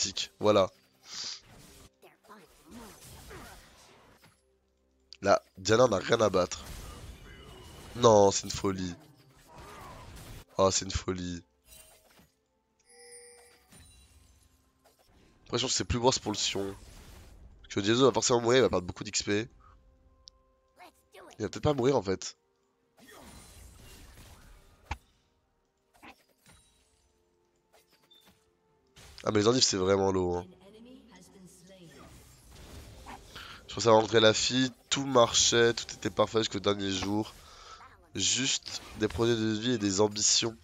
tactique. Voilà. Là, Diana n'a rien à battre. Non, c'est une folie. Oh, c'est une folie. Après, je pense que c'est plus worse pour le Sion. Parce que Diazo va forcément mourir, il va perdre beaucoup d'XP. Il va peut-être pas mourir en fait. Ah, mais les endives, c'est vraiment low. Hein. Je pensais rentrer la fille, tout marchait, tout était parfait jusqu'au dernier jour. Juste des projets de vie et des ambitions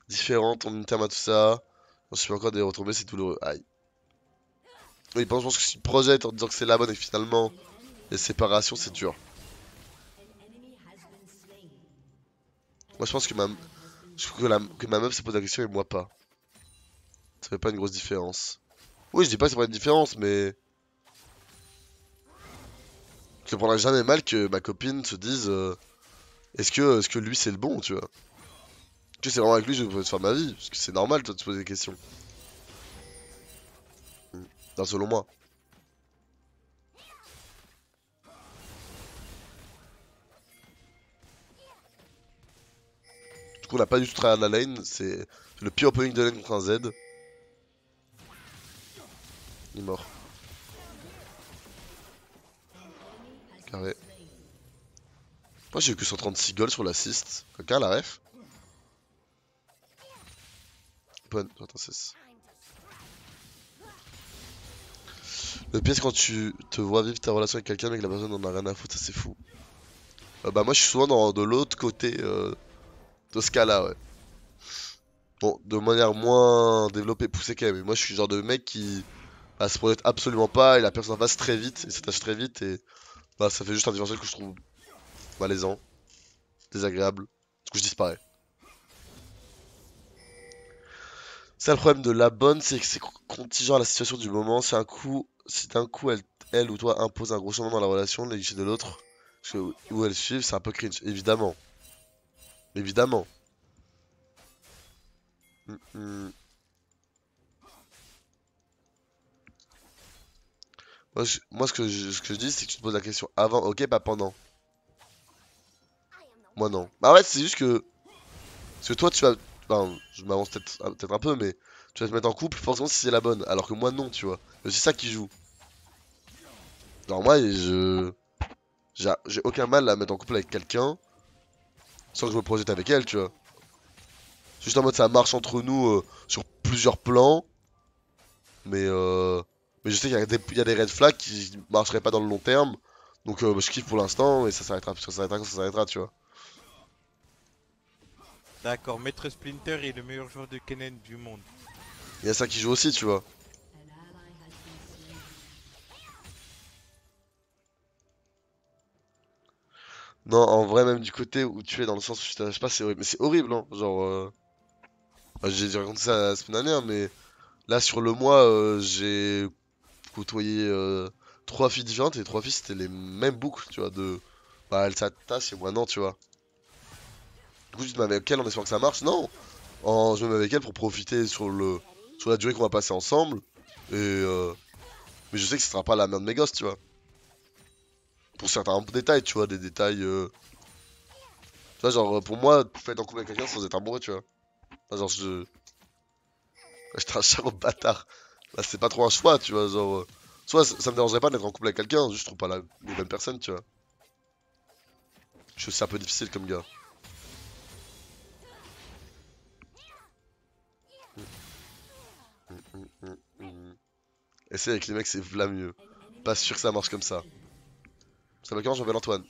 différentes, on met terme à tout ça. Je suis encore des retombées, c'est douloureux. Aïe. Oui, je pense que si tu te projettes en disant que c'est la bonne et que finalement, les séparations, c'est dur. Moi, je pense que que ma meuf se pose la question et moi pas. Ça fait pas une grosse différence. Oui, je dis pas que ça ferait une différence, mais je ne prendrais jamais mal que ma copine se dise est-ce que lui c'est le bon, tu vois. Que c'est vraiment avec lui que je vais faire ma vie, parce que c'est normal toi de se poser des questions. Enfin, selon moi. Du coup, on n'a pas du tout tryhard la lane, c'est le pire opening de lane contre un Z. Il est mort. Carré. Moi j'ai eu que 136 gold sur l'assist. Quelqu'un a la ref? Bonne, attends, c'est... Le pire c'est quand tu te vois vivre ta relation avec quelqu'un mais que la personne n'en a rien à foutre, ça c'est fou. Bah moi je suis souvent de l'autre côté de ce cas-là, ouais. Bon, de manière moins développée, poussée quand même. Mais moi je suis le genre de mec qui bah, se projette absolument pas et la personne en face très vite, et s'attache très vite et bah ça fait juste un différentiel que je trouve malaisant, désagréable. Du coup je disparais. C'est le problème de la bonne, c'est que c'est contingent à la situation du moment. Si d'un coup elle ou toi impose un gros changement dans la relation, les guichets de l'autre, où elles suivent, c'est un peu cringe, évidemment. Évidemment. Mm, mm. Moi, ce que je dis, c'est que tu te poses la question avant, ok, pas pendant. Moi, non. Bah, ouais, c'est juste que. Parce que toi, tu vas. Enfin, je m'avance peut-être un peu, mais tu vas te mettre en couple forcément si c'est la bonne. Alors que moi, non, tu vois. C'est ça qui joue. Genre, moi, j'ai aucun mal à me mettre en couple avec quelqu'un sans que je me projette avec elle, tu vois. Juste en mode ça marche entre nous sur plusieurs plans, mais, euh, mais je sais qu'il y a des red flags qui marcheraient pas dans le long terme. Donc bah, je kiffe pour l'instant et ça s'arrêtera quand ça s'arrêtera, tu vois. D'accord, Maître Splinter est le meilleur joueur de Kennen du monde. Il y a ça qui joue aussi, tu vois. Non, en vrai, même du côté où tu es, dans le sens où tu t'attaches pas, c'est horrible. Mais c'est horrible, hein. Genre, bah, j'ai raconté ça la semaine dernière, mais là, sur le mois, j'ai côtoyé 3 filles différentes et les 3 filles, c'était les mêmes boucles, tu vois. Bah, elles s'attachent et moi, non, tu vois. Du coup, tu te mets avec elle en espérant que ça marche? Non! Je me mets avec elle pour profiter sur la durée qu'on va passer ensemble. Mais je sais que ce sera pas la mère de mes gosses, tu vois. Pour certains détails, tu vois, des détails. Tu vois, genre, pour moi, tu peux être en couple avec quelqu'un sans être amoureux, tu vois. Enfin, genre, j'étais un charreau de bâtard. Là, c'est pas trop un choix, tu vois. Genre, soit ça me dérangerait pas d'être en couple avec quelqu'un, juste je trouve pas les mêmes personnes, tu vois. Je suis un peu difficile comme gars. Mm, mm, mm, mm. Essayer avec les mecs, c'est v'là mieux. Pas sûr que ça marche comme ça. Ça va comment, je m'appelle Antoine.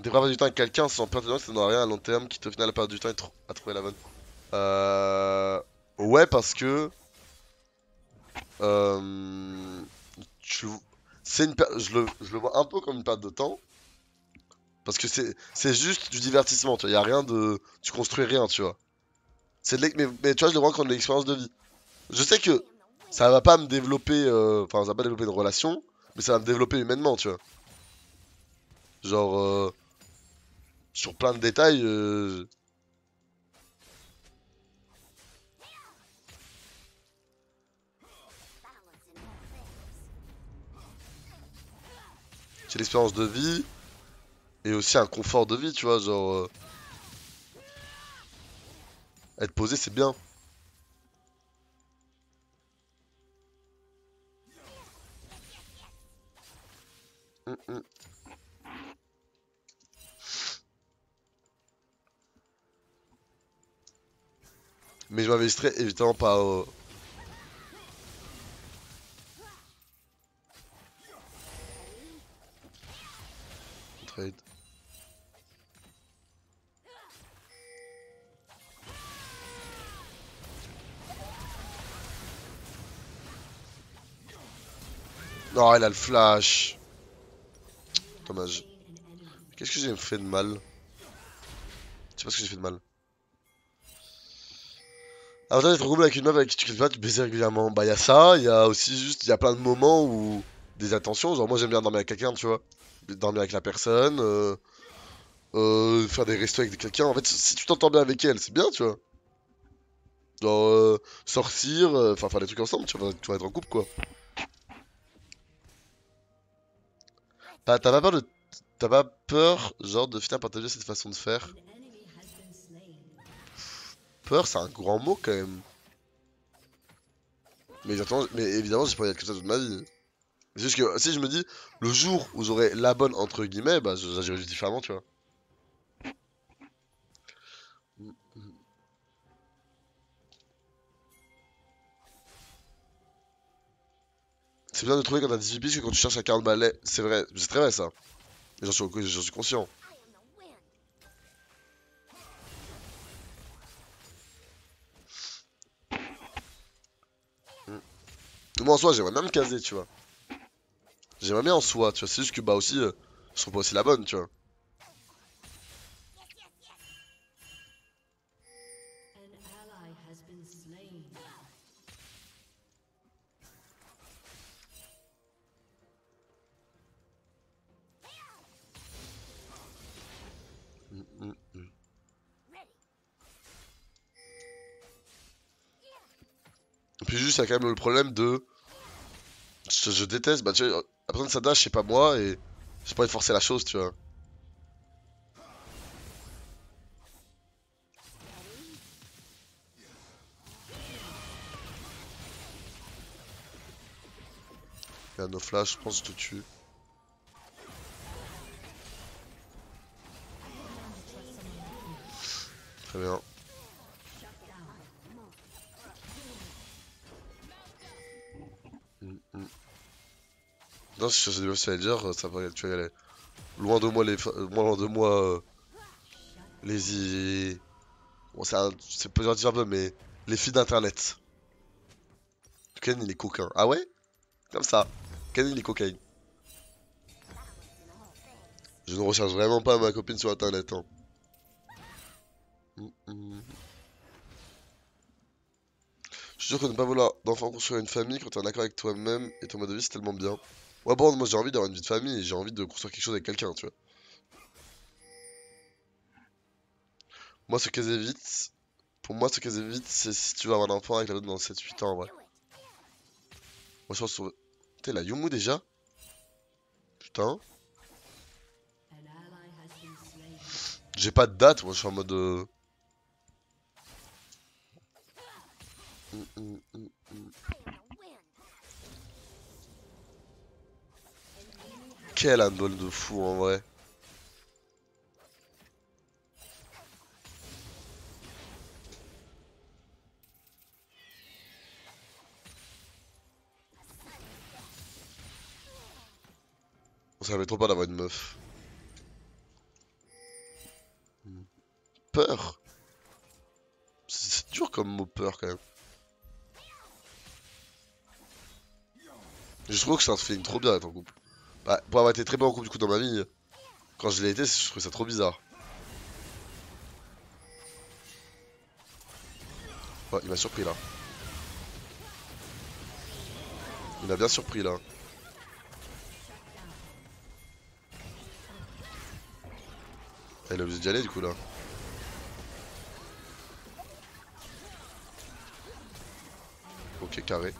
T'es prêt à passer du temps avec quelqu'un sans perdre de temps, ça n'a rien à long terme, qui au final a perdu du temps à trouver la bonne. Ouais, parce que euh, tu, je le vois un peu comme une perte de temps, parce que c'est juste du divertissement, tu vois. Y a rien de, tu construis rien, tu vois. Mais tu vois, je le vois comme de l'expérience de vie. Je sais que ça va pas me développer, enfin, ça va pas développer une relation, mais ça va me développer humainement, tu vois. Genre sur plein de détails. C'est l'expérience de vie et aussi un confort de vie, tu vois, genre être posé c'est bien. Hum, hum. Mais je m'investirais évidemment pas au trade. Non, elle a le flash. Dommage. Qu'est-ce que j'ai fait de mal? Je sais pas ce que j'ai fait de mal. Alors d'être en couple avec une meuf avec qui tu kiffes pas, tu baises régulièrement. Bah y a ça, y a aussi juste, y a plein de moments où des attentions. Genre moi j'aime bien dormir avec quelqu'un, tu vois. Dormir avec la personne, faire des restos avec quelqu'un. En fait, si tu t'entends bien avec elle, c'est bien, tu vois. Genre sortir, enfin faire des trucs ensemble, tu vas être en couple quoi. T'as pas peur de, t'as pas peur, genre, de finir par t'habituer à cette façon de faire? Peur, c'est un grand mot quand même. Mais évidemment, j'ai pas envie d'être comme ça toute ma vie. C'est juste que si je me dis, le jour où j'aurai la bonne, entre guillemets, bah j'agirai juste différemment, tu vois. C'est bien de trouver quand t'as 18 piges que quand tu cherches à 40 balais. C'est vrai, c'est très vrai ça. Et j'en suis conscient. Mm. Moi en soi, j'aimerais bien me caser, tu vois. J'aimerais bien en soi, tu vois. C'est juste que bah aussi, je trouve pas aussi la bonne, tu vois. Mm, mm, mm. Et puis juste, il y a quand même le problème de. Je déteste, bah tu vois, la personne s'attache, c'est pas moi, et j'ai pas envie de forcer la chose, tu vois. Il y a nos flash, je pense que je te tue. Très bien. Mm, mm. Non, si je sais pas ce que dire, ça va, tu vas y aller. Loin de moi loin de moi les bon c'est pas gentil un peu mais les filles d'internet. Ken il est coquin. Ah ouais? Comme ça. Ken il est cocaïne. Je ne recherche vraiment pas ma copine sur internet hein. Mm, mm. Je suis sûr que ne pas vouloir d'enfant construire une famille quand t'es en accord avec toi-même et ton mode de vie c'est tellement bien. Ouais bon moi j'ai envie d'avoir une vie de famille et j'ai envie de construire quelque chose avec quelqu'un tu vois. Moi ce caser vite. Pour moi ce caser vite c'est si tu vas avoir un enfant avec la l'autre dans 7-8 ans en vrai. Moi je pense sur. Putain la Yumu déjà? Putain. J'ai pas de date, moi je suis en mode. Mm, mm, mm, mm. Quel handball de fou en vrai. Ça fait trop peur d'avoir une meuf. Mm. Peur. C'est dur comme mot peur quand même. Je trouve que c'est un feeling trop bien d'être en couple. Bah, pour avoir été très bien en couple du coup dans ma vie, quand je l'ai été, je trouvais ça trop bizarre. Ouais, il m'a surpris là. Il m'a bien surpris là. Elle est obligée d'y aller du coup là. Ok, carré.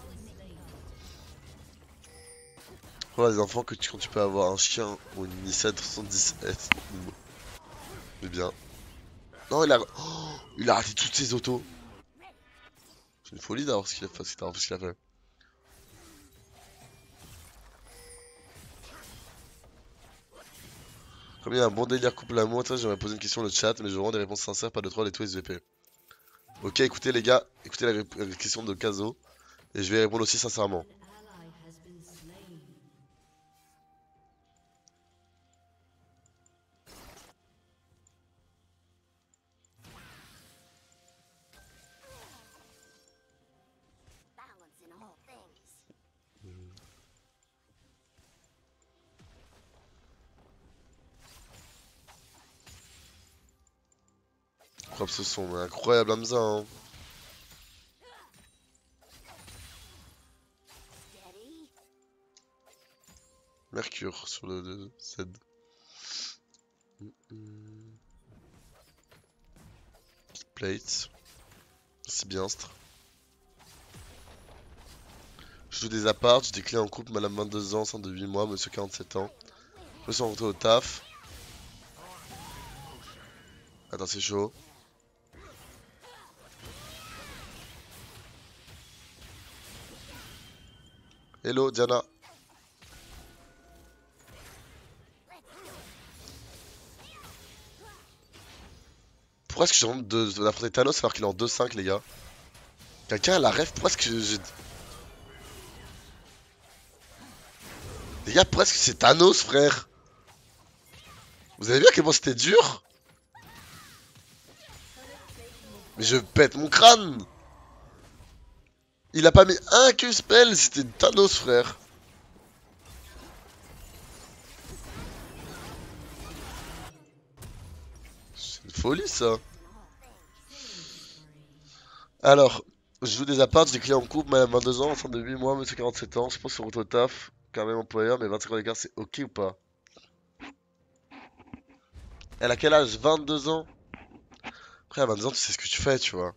Voilà, les enfants que quand tu peux avoir un chien ou une Nissan 77. Mais bien. Non, il a raté toutes ses autos. C'est une folie d'avoir ce qu'il a fait. Ce qu'il a fait. Comme il y a un bon délire couple l'amour, j'aimerais poser une question dans le chat, mais je rends des réponses sincères, pas de troll et tout SVP. Ok, écoutez les gars, écoutez la question de Kazo, et je vais répondre aussi sincèrement. Incroyable ce son, mais incroyable Hamza, hein. Mercure sur le Z. Plate. C'est bien, je joue des apparts, j'ai des clés en couple, madame 22 ans, enceinte de 8 mois, monsieur 47 ans. Je me suis rencontré au taf. Attends, c'est chaud. Hello, Diana. Pourquoi est-ce que j'ai honte d'affronter Thanos alors qu'il est en 2-5, les gars? Quelqu'un a la ref? Pourquoi est-ce que j'ai... Les gars, pourquoi est-ce que c'est Thanos, frère? Vous avez vu à quel point c'était dur? Mais je pète mon crâne! Il a pas mis un Q-spell, c'était Thanos, frère. C'est une folie, ça. Alors, je joue des apparts, j'ai des clés en couple, madame 22 ans, enceinte de 8 mois, monsieur 47 ans. Je pense sur votre taf, car même employeur, mais 25 ans d'écart, c'est ok ou pas? Elle a quel âge? 22 ans? Après, à 22 ans, tu sais ce que tu fais, tu vois.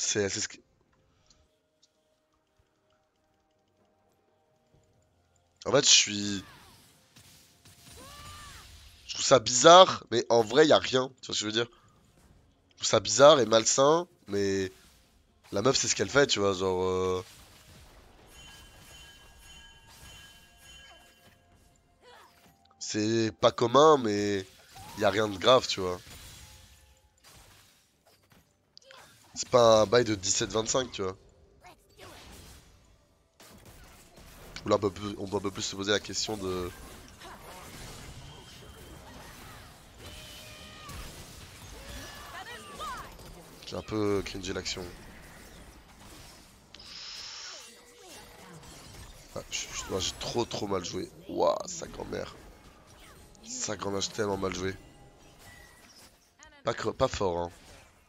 C'est ce que... En fait, je trouve ça bizarre, mais en vrai, y a rien. Tu vois ce que je veux dire? Je trouve ça bizarre et malsain, mais la meuf, c'est ce qu'elle fait, tu vois. Genre, c'est pas commun, mais y a rien de grave, tu vois. C'est pas un bail de 17-25, tu vois. Ou là, on peut un peu plus se poser la question de... J'ai un peu cringé l'action. Ah, j'ai trop mal joué. Ouah, sa grand-mère. Sa grand-mère, j'ai tellement mal joué. Pas fort, hein.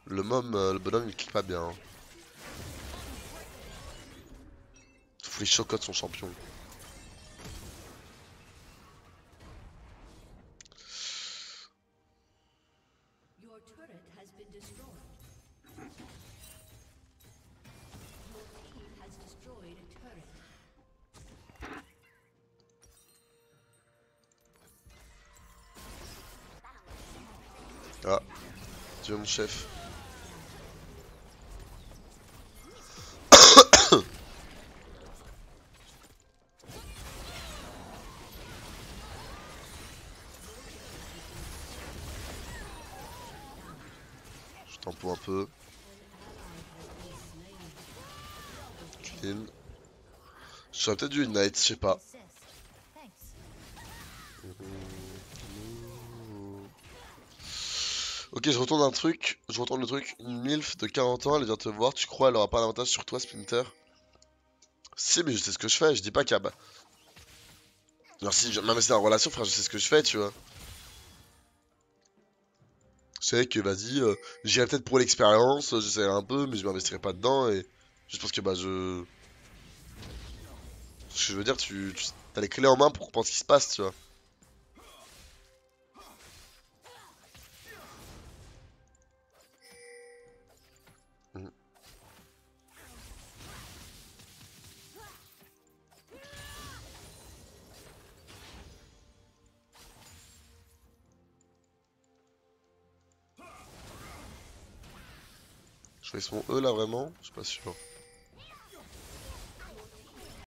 Le bonhomme, il kick pas bien, hein. Faut les chocotte son champion. Ah, tu veux mon chef. Je tempo un peu. Clean. J'aurais peut-être dû Ignite, je sais pas. Ok, je retourne un truc. Je retourne le truc. Une MILF de 40 ans, elle vient te voir. Tu crois elle aura pas d'avantage sur toi, Splinter? Si, mais je sais ce que je fais. Je dis pas qu'il y a... Alors si, même si c'est en relation, frère, je sais ce que je fais, tu vois. Je sais que, vas-y, j'irai peut-être pour l'expérience. J'essaierai un peu, mais je m'investirai pas dedans. Et je pense que, bah, je... Ce que je veux dire, t'as les clés en main pour comprendre ce qui se passe, tu vois. Mhm. Je crois qu'ils sont E là vraiment, je suis pas sûr.